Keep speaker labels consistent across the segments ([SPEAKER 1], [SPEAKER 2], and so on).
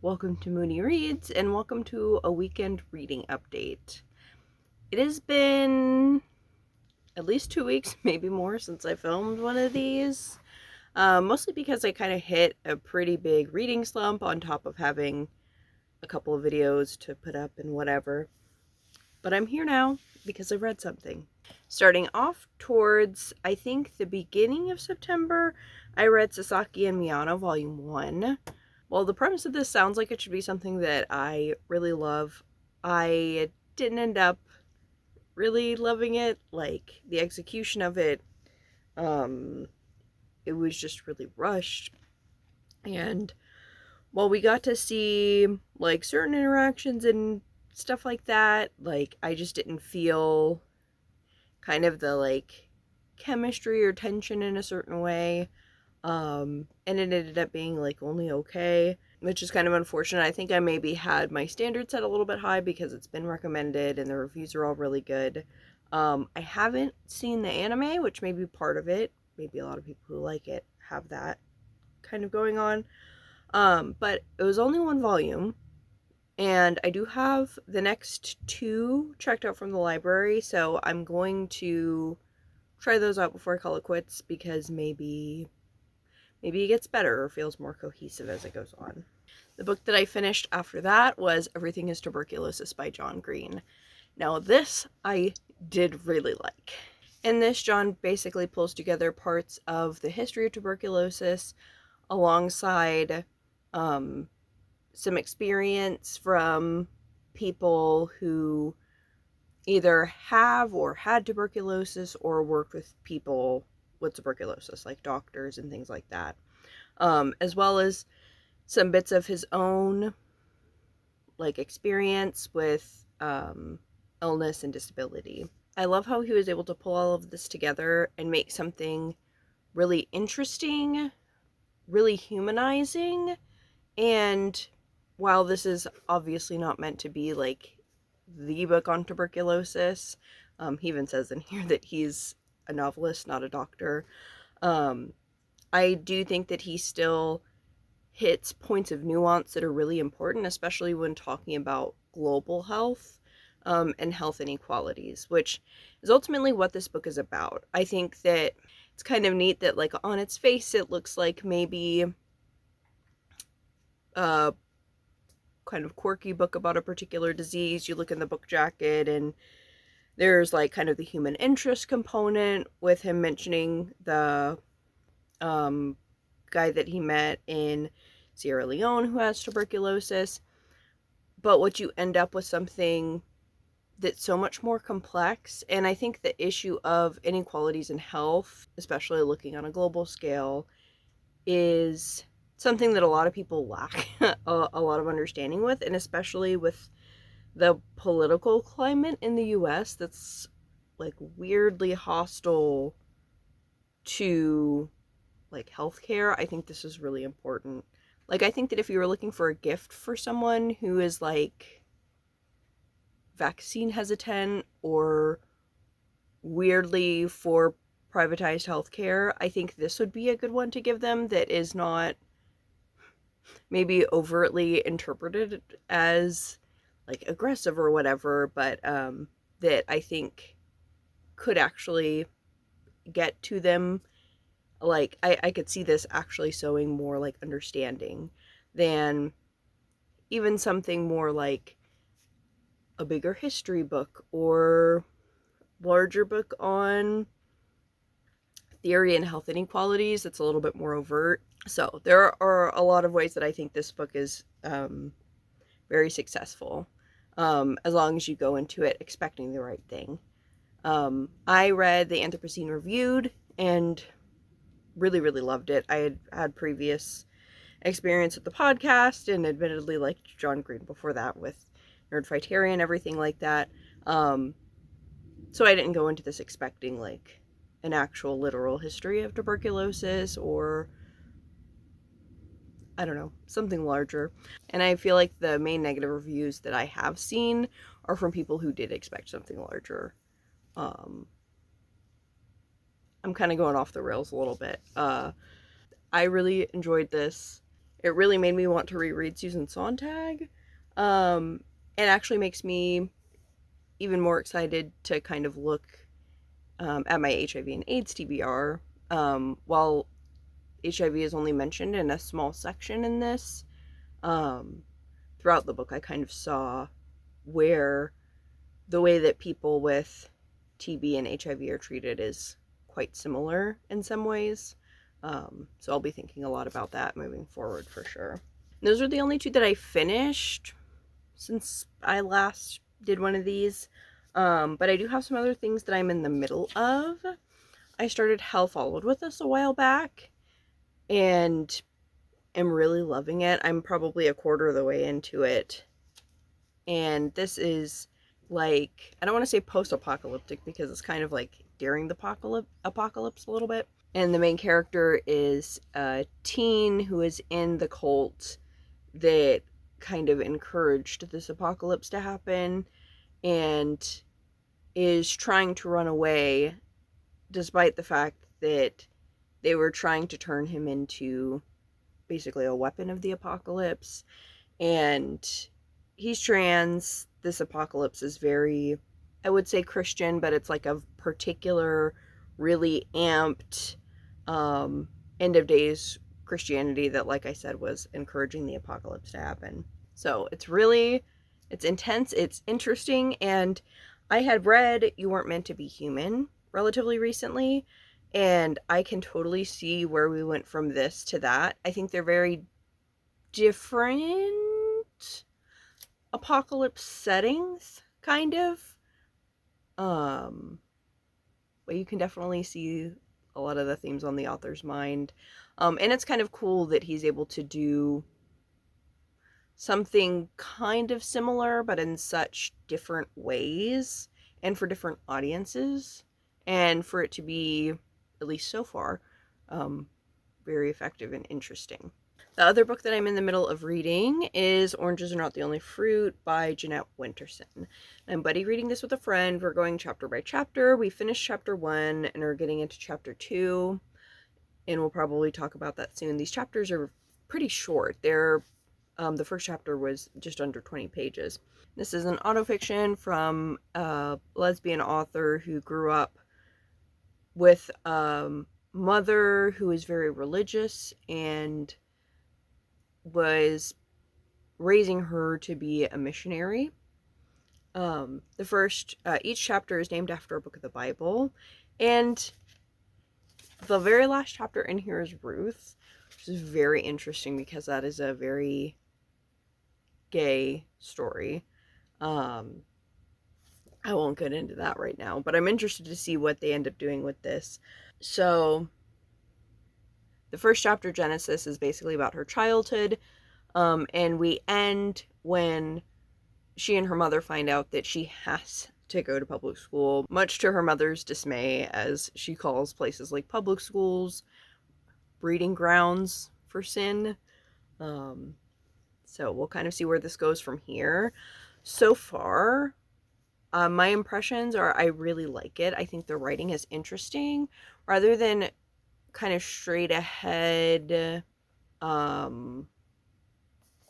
[SPEAKER 1] Welcome to Mooney Reads, and welcome to a weekend reading update. It has been at least 2 weeks, maybe more, since I filmed one of these. Mostly because I kind of hit a pretty big reading slump on top of having a couple of videos to put up and whatever. But I'm here now because I've read something. Starting off towards, I think, the beginning of September, I read Sasaki and Miyano Volume 1. Well, the premise of this sounds like it should be something that I really love. I didn't end up really loving it. Like, the execution of it, it was just really rushed. And while we got to see, like, certain interactions and stuff like that, like, I just didn't feel kind of the, like, chemistry or tension in a certain way. And it ended up being, like, only okay, which is kind of unfortunate. I think I maybe had my standards set a little bit high because it's been recommended and the reviews are all really good. I haven't seen the anime, which may be part of it. Maybe a lot of people who like it have that kind of going on. But it was only one volume, and I do have the next two checked out from the library, so I'm going to try those out before I call it quits, because maybe it gets better or feels more cohesive as it goes on. The book that I finished after that was Everything is Tuberculosis by John Green. Now, this I did really like. In this, John basically pulls together parts of the history of tuberculosis alongside some experience from people who either have or had tuberculosis or worked with people with tuberculosis, like doctors and things like that, as well as some bits of his own, like, experience with illness and disability. I love how he was able to pull all of this together and make something really interesting, really humanizing, and while this is obviously not meant to be, like, the book on tuberculosis, he even says in here that he's a novelist, not a doctor. I do think that he still hits points of nuance that are really important, especially when talking about global health and health inequalities, which is ultimately what this book is about. I think that it's kind of neat that, like, on its face it looks like maybe a kind of quirky book about a particular disease. You look in the book jacket and there's, like, kind of the human interest component with him mentioning the guy that he met in Sierra Leone who has tuberculosis. But what you end up with something that's so much more complex, and I think the issue of inequalities in health, especially looking on a global scale, is something that a lot of people lack a lot of understanding with, and especially with the political climate in the US that's, like, weirdly hostile to, like, healthcare. I think this is really important. Like, I think that if you were looking for a gift for someone who is, like, vaccine hesitant or weirdly for privatized healthcare, I think this would be a good one to give them that is not maybe overtly interpreted as, like, aggressive or whatever, but that I think could actually get to them. Like, I could see this actually sowing more, like, understanding than even something more like a bigger history book or larger book on theory and health inequalities that's a little bit more overt. So there are a lot of ways that I think this book is very successful, as long as you go into it expecting the right thing. I read the Anthropocene Reviewed and really, really loved it. I had had previous experience with the podcast and admittedly liked John Green before that with Nerdfighteria and everything like that. So I didn't go into this expecting, like, an actual literal history of tuberculosis or, I don't know, something larger. And I feel like the main negative reviews that I have seen are from people who did expect something larger. I'm kind of going off the rails a little bit. I really enjoyed this. it really made me want to reread Susan Sontag. It actually makes me even more excited to kind of look at my HIV and AIDS TBR. While HIV is only mentioned in a small section in this, throughout the book I kind of saw where the way that people with TB and HIV are treated is quite similar in some ways. So I'll be thinking a lot about that moving forward for sure. And those are the only two that I finished since I last did one of these. But I do have some other things that I'm in the middle of. I started Hell Followed With Us a while back and am really loving it. I'm probably a quarter of the way into it. And this is like, I don't want to say post-apocalyptic because it's kind of like during the apocalypse a little bit. And the main character is a teen who is in the cult that kind of encouraged this apocalypse to happen and is trying to run away despite the fact that they were trying to turn him into basically a weapon of the apocalypse. And he's trans. This apocalypse is very, I would say, Christian, but it's like a particular, really amped end of days Christianity that, like I said, was encouraging the apocalypse to happen. So it's intense, it's interesting, and I had read You Weren't Meant to Be Human relatively recently, and I can totally see where we went from this to that. I think they're very different apocalypse settings, kind of. But you can definitely see a lot of the themes on the author's mind. And it's kind of cool that he's able to do something kind of similar, but in such different ways and for different audiences. And for it to be, at least so far, very effective and interesting. The other book that I'm in the middle of reading is Oranges Are Not the Only Fruit by Jeanette Winterson. I'm buddy reading this with a friend. We're going chapter by chapter. We finished chapter 1 and are getting into chapter 2, and we'll probably talk about that soon. These chapters are pretty short. They're the first chapter was just under 20 pages. This is an autofiction from a lesbian author who grew up with a mother who is very religious and was raising her to be a missionary. Each chapter is named after a book of the Bible, and the very last chapter in here is Ruth, which is very interesting because that is a very gay story. I won't get into that right now, but I'm interested to see what they end up doing with this. So the first chapter, Genesis, is basically about her childhood, and we end when she and her mother find out that she has to go to public school, much to her mother's dismay, as she calls places like public schools breeding grounds for sin. So we'll kind of see where this goes from here. So far, my impressions are I really like it. I think the writing is interesting rather than kind of straight ahead,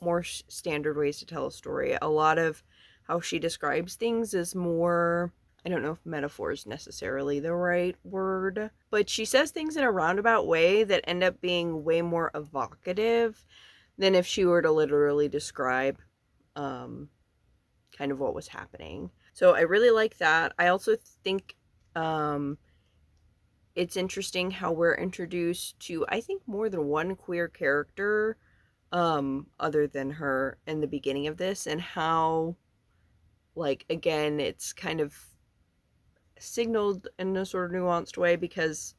[SPEAKER 1] more standard ways to tell a story. A lot of how she describes things is more, I don't know if metaphor is necessarily the right word, but she says things in a roundabout way that end up being way more evocative than if she were to literally describe kind of what was happening. So I really like that. I also think it's interesting how we're introduced to, I think, more than one queer character other than her in the beginning of this, and how, like, again, it's kind of signaled in a sort of nuanced way because,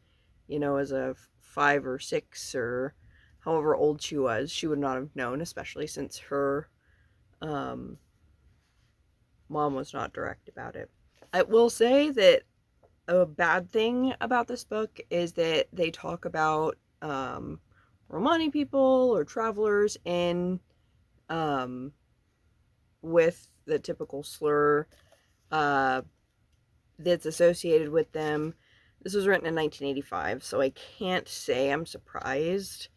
[SPEAKER 1] you know, as a 5 or 6 or however old she was, she would not have known, especially since her mom was not direct about it. I will say that a bad thing about this book is that they talk about Romani people or travelers in with the typical slur that's associated with them. This was written in 1985, so I can't say I'm surprised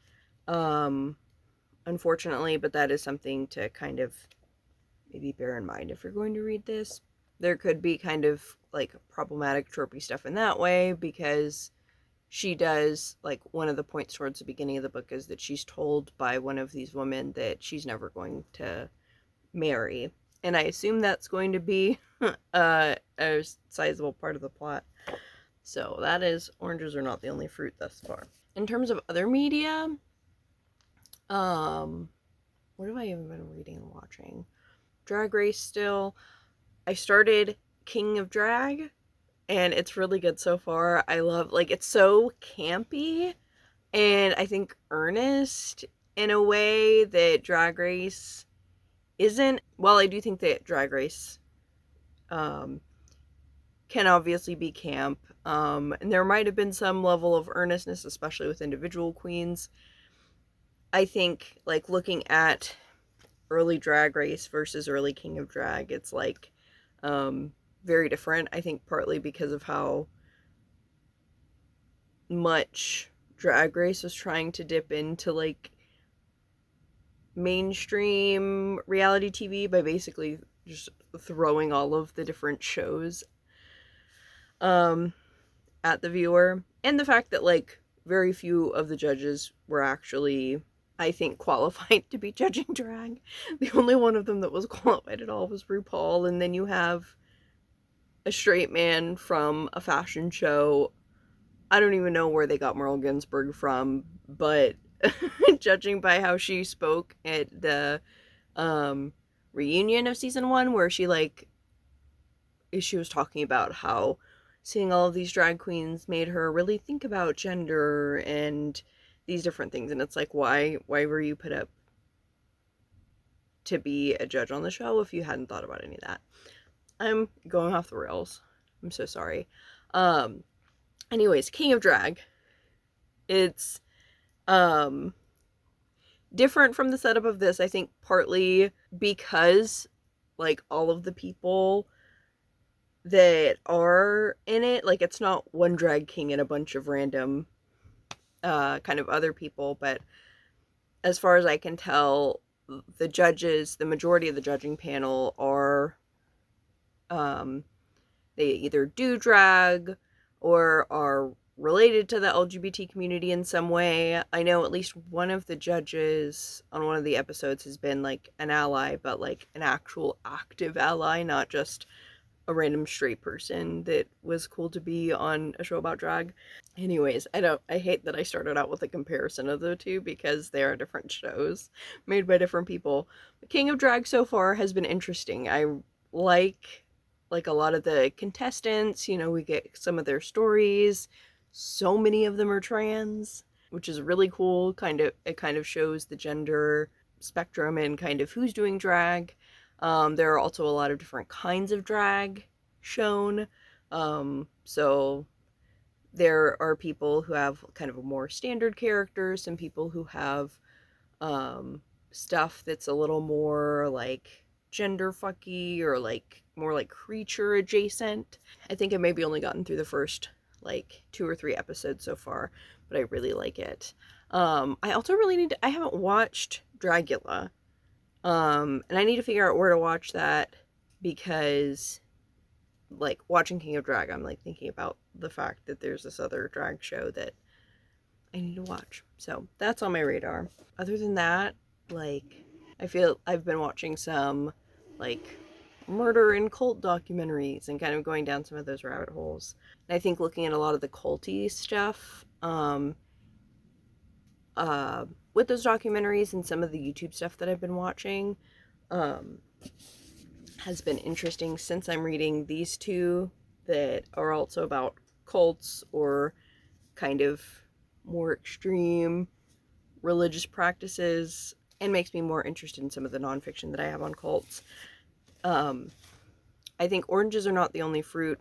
[SPEAKER 1] unfortunately, but that is something to kind of maybe bear in mind if you're going to read this. There could be kind of like problematic tropey stuff in that way, because she does, like, one of the points towards the beginning of the book is that she's told by one of these women that she's never going to marry. And I assume that's going to be a sizable part of the plot. So that is Oranges Are Not the Only Fruit thus far. In terms of other media, what have I even been reading and watching? Drag Race still. I started King of Drag, and it's really good so far. I love, like, it's so campy, and I think earnest in a way that Drag Race isn't. Well, I do think that Drag Race can obviously be camp, and there might have been some level of earnestness, especially with individual queens. I think, like, looking at early Drag Race versus early King of Drag, it's like very different. I think partly because of how much Drag Race was trying to dip into, like, mainstream reality TV by basically just throwing all of the different shows at the viewer, and the fact that, like, very few of the judges were actually, I think, qualified to be judging drag. The only one of them that was qualified at all was Rupaul, and then you have a straight man from a fashion show. I don't even know where they got Merle Ginsburg from, but judging by how she spoke at the reunion of season 1, where she was talking about how seeing all of these drag queens made her really think about gender and these different things, and it's like, why were you put up to be a judge on the show if you hadn't thought about any of that? I'm going off the rails. I'm so sorry. Anyways, King of Drag. It's different from the setup of this, I think, partly because, like, all of the people that are in it, like, it's not one drag king and a bunch of random kind of other people, but as far as I can tell, the judges, the majority of the judging panel are they either do drag or are related to the LGBT community in some way. I know at least one of the judges on one of the episodes has been, like, an ally, but, like, an actual active ally, not just a random straight person that was cool to be on a show about drag. Anyways, I hate that I started out with a comparison of the two, because they are different shows made by different people. The King of Drag so far has been interesting. I like a lot of the contestants, you know, we get some of their stories. So many of them are trans, which is really cool. It kind of shows the gender spectrum and kind of who's doing drag. There are also a lot of different kinds of drag shown. So there are people who have kind of a more standard character, some people who have stuff that's a little more like gender fucky or like more like creature adjacent. I think I've maybe only gotten through the first like 2 or 3 episodes so far, but I really like it. I also really I haven't watched Dragula. And I need to figure out where to watch that, because, like, watching King of Drag, I'm, like, thinking about the fact that there's this other drag show that I need to watch. So that's on my radar. Other than that, like, I feel I've been watching some, like, murder and cult documentaries and kind of going down some of those rabbit holes. And I think looking at a lot of the culty stuff, with those documentaries and some of the YouTube stuff that I've been watching, has been interesting, since I'm reading these two that are also about cults or kind of more extreme religious practices, and makes me more interested in some of the nonfiction that I have on cults. I think Oranges Are Not the Only Fruit.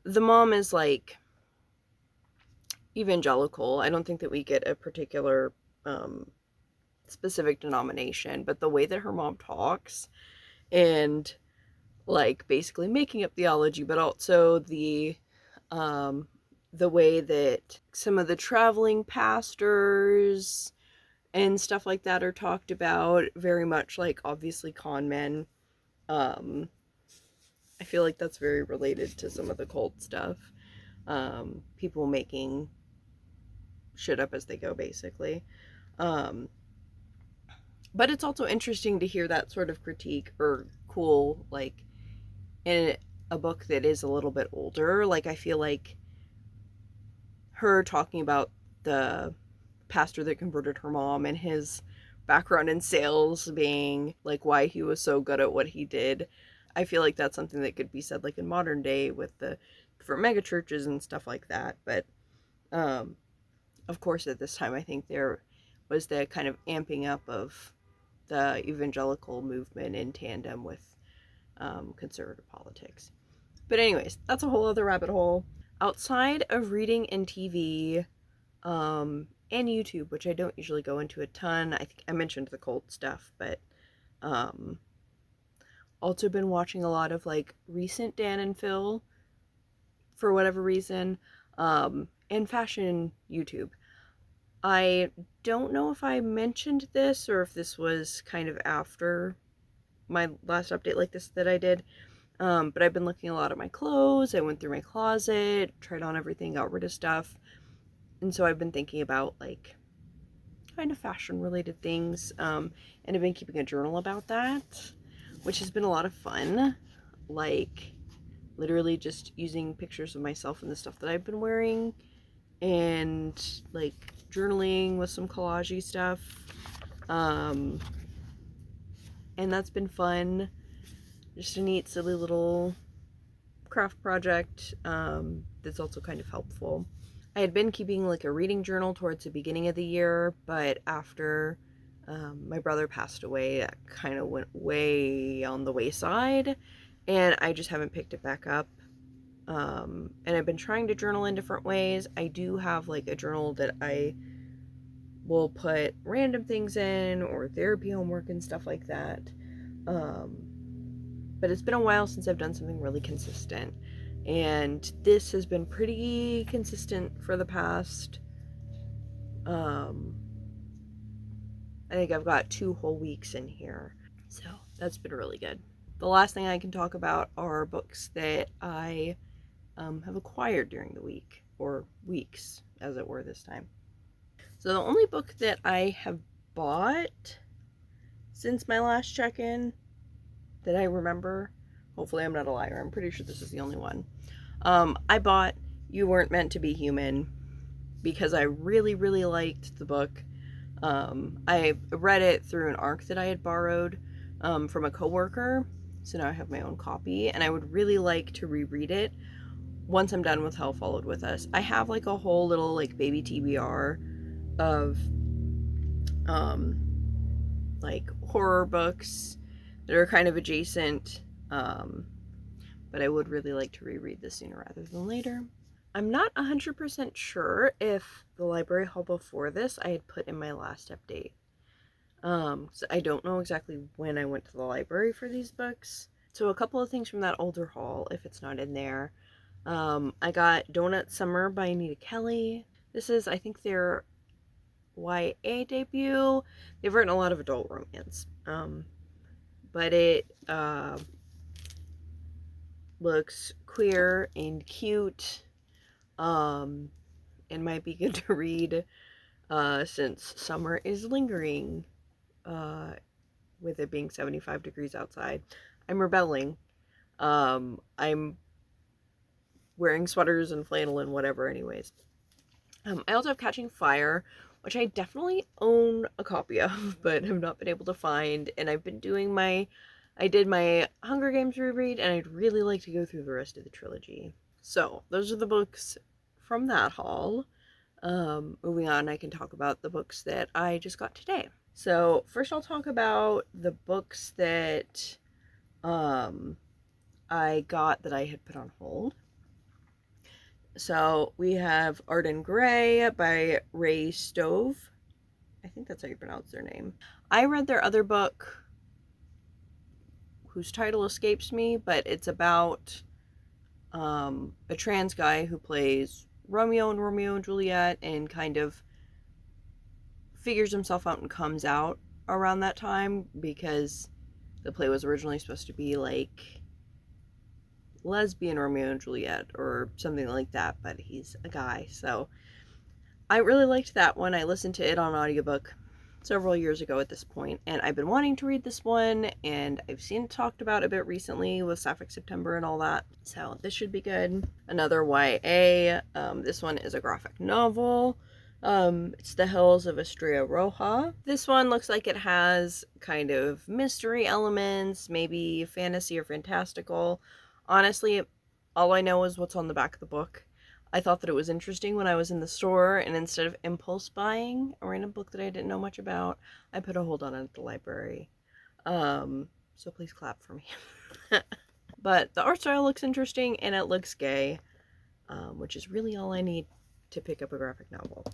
[SPEAKER 1] The mom is like evangelical. I don't think that we get a particular specific denomination, but the way that her mom talks, and like basically making up theology, but also the way that some of the traveling pastors and stuff like that are talked about, very much like obviously con men. I feel like that's very related to some of the cult stuff. People making shit up as they go, basically. Um, but it's also interesting to hear that sort of critique, or cool, like, in a book that is a little bit older. Like, I feel like her talking about the pastor that converted her mom and his background in sales being like why he was so good at what he did. I feel like that's something that could be said like in modern day with the different mega churches and stuff like that. But of course at this time I think there was the kind of amping up of the evangelical movement in tandem with conservative politics. But anyways, that's a whole other rabbit hole. Outside of reading and TV, and YouTube, which I don't usually go into a ton. I think I mentioned the cult stuff, but also been watching a lot of like recent Dan and Phil for whatever reason, and fashion YouTube. I don't know if I mentioned this or if this was kind of after my last update like this that I did, but I've been looking a lot at my clothes. I went through my closet, tried on everything, got rid of stuff. And so I've been thinking about like kind of fashion related things, and I've been keeping a journal about that, which has been a lot of fun. Like literally just using pictures of myself and the stuff that I've been wearing, and like journaling with some collage-y stuff. And that's been fun. Just a neat, silly little craft project that's also kind of helpful. I had been keeping like a reading journal towards the beginning of the year, but after my brother passed away, it kind of went way on the wayside, and I just haven't picked it back up. And I've been trying to journal in different ways. I do have like a journal that I will put random things in, or therapy homework and stuff like that. But it's been a while since I've done something really consistent. And this has been pretty consistent for the past, I think I've got 2 whole weeks in here. So that's been really good. The last thing I can talk about are books that I have acquired during the week, or weeks, as it were this time. So the only book that I have bought since my last check-in that I remember, hopefully I'm not a liar, I'm pretty sure this is the only one. I bought You Weren't Meant to Be Human because I really, really liked the book. I read it through an ARC that I had borrowed from a coworker, so now I have my own copy, and I would really like to reread it once I'm done with Hell Followed With Us. I have like a whole little like baby TBR of like horror books that are kind of adjacent, but I would really like to reread this sooner rather than later. I'm not 100% sure if the library haul before this I had put in my last update. So I don't know exactly when I went to the library for these books. So a couple of things from that older haul, if it's not in there. I got Donut Summer by Anita Kelly. This is, I think, their YA debut. They've written a lot of adult romance. But it looks queer and cute, and might be good to read since summer is lingering, with it being 75 degrees outside. I'm rebelling. I'm wearing sweaters and flannel and whatever anyways. I also have Catching Fire, which I definitely own a copy of, but have not been able to find, and I've been doing I did my Hunger Games reread, and I'd really like to go through the rest of the trilogy. So, those are the books from that haul. Moving on, I can talk about the books that I just got today. So, first I'll talk about the books that I got that I had put on hold. So, we have Arden Grey by Ray Stoeve. I think that's how you pronounce their name. I read their other book, whose title escapes me, but it's about a trans guy who plays Romeo and Juliet, and kind of figures himself out and comes out around that time, because the play was originally supposed to be like lesbian Romeo and Juliet or something like that, but he's a guy. So I really liked that one. I listened to it on audiobook several years ago at this point, and I've been wanting to read this one, and I've seen it talked about a bit recently with Sapphic September and all that, so this should be good. Another YA, this one is a graphic novel. It's The Hills of Estrella Roja. This one looks like it has kind of mystery elements, maybe fantasy or fantastical. Honestly, all I know is what's on the back of the book. I thought that it was interesting when I was in the store, and instead of impulse buying a random book that I didn't know much about, I put a hold on it at the library. So please clap for me. But the art style looks interesting, and it looks gay, which is really all I need to pick up a graphic novel.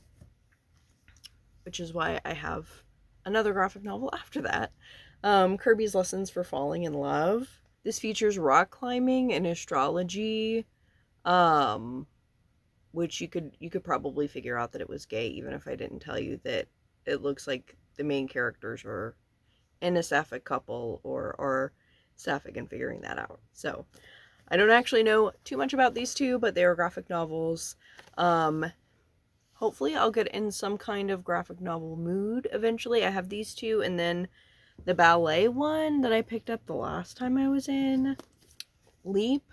[SPEAKER 1] Which is why I have another graphic novel after that. Kirby's Lessons for Falling in Love. This features rock climbing and astrology, which you could probably figure out that it was gay even if I didn't tell you that it looks like the main characters are in a sapphic couple or sapphic and figuring that out. So I don't actually know too much about these two, but they are graphic novels. Hopefully I'll get in some kind of graphic novel mood eventually. I have these two, and then the ballet one that I picked up the last time I was in Leap.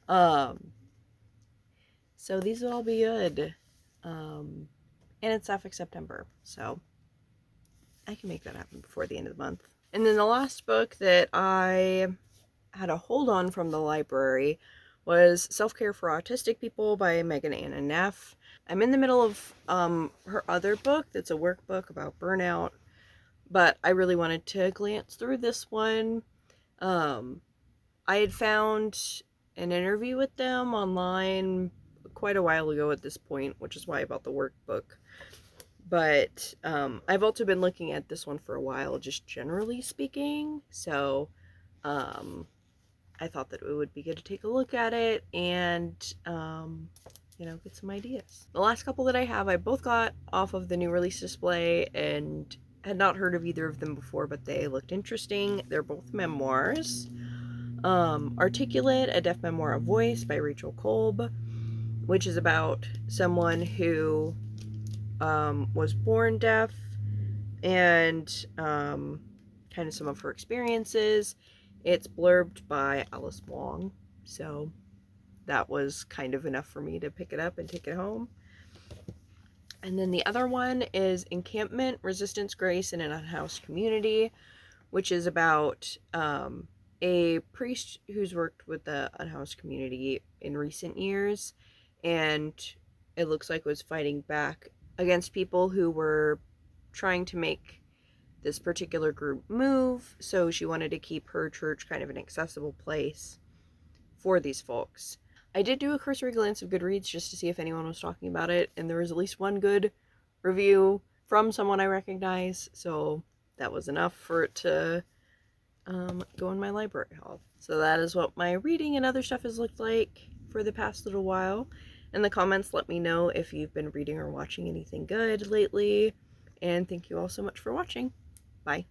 [SPEAKER 1] So these will all be good. And it's Sapphic September, so I can make that happen before the end of the month. And then the last book that I had a hold on from the library was Self-Care for Autistic People by Megan Anna Neff. I'm in the middle of her other book that's a workbook about burnout, but I really wanted to glance through this one. I had found an interview with them online quite a while ago at this point, which is why I bought the workbook. But I've also been looking at this one for a while, just generally speaking. So I thought that it would be good to take a look at it and get some ideas. The last couple that I have, I both got off of the new release display and had not heard of either of them before, but they looked interesting. They're both memoirs. Articulate, a deaf memoir of voice by Rachel Cobb, which is about someone who was born deaf and kind of some of her experiences. It's blurbed by Alice Wong, so that was kind of enough for me to pick it up and take it home. And then the other one is Encampment, Resistance, Grace in an Unhoused Community, which is about a priest who's worked with the unhoused community in recent years, and it looks like was fighting back against people who were trying to make this particular group move, so she wanted to keep her church kind of an accessible place for these folks. I did do a cursory glance of Goodreads just to see if anyone was talking about it, and there was at least one good review from someone I recognize, so that was enough for it to go in my library haul. So that is what my reading and other stuff has looked like for the past little while. In the comments, let me know if you've been reading or watching anything good lately, and thank you all so much for watching. Bye.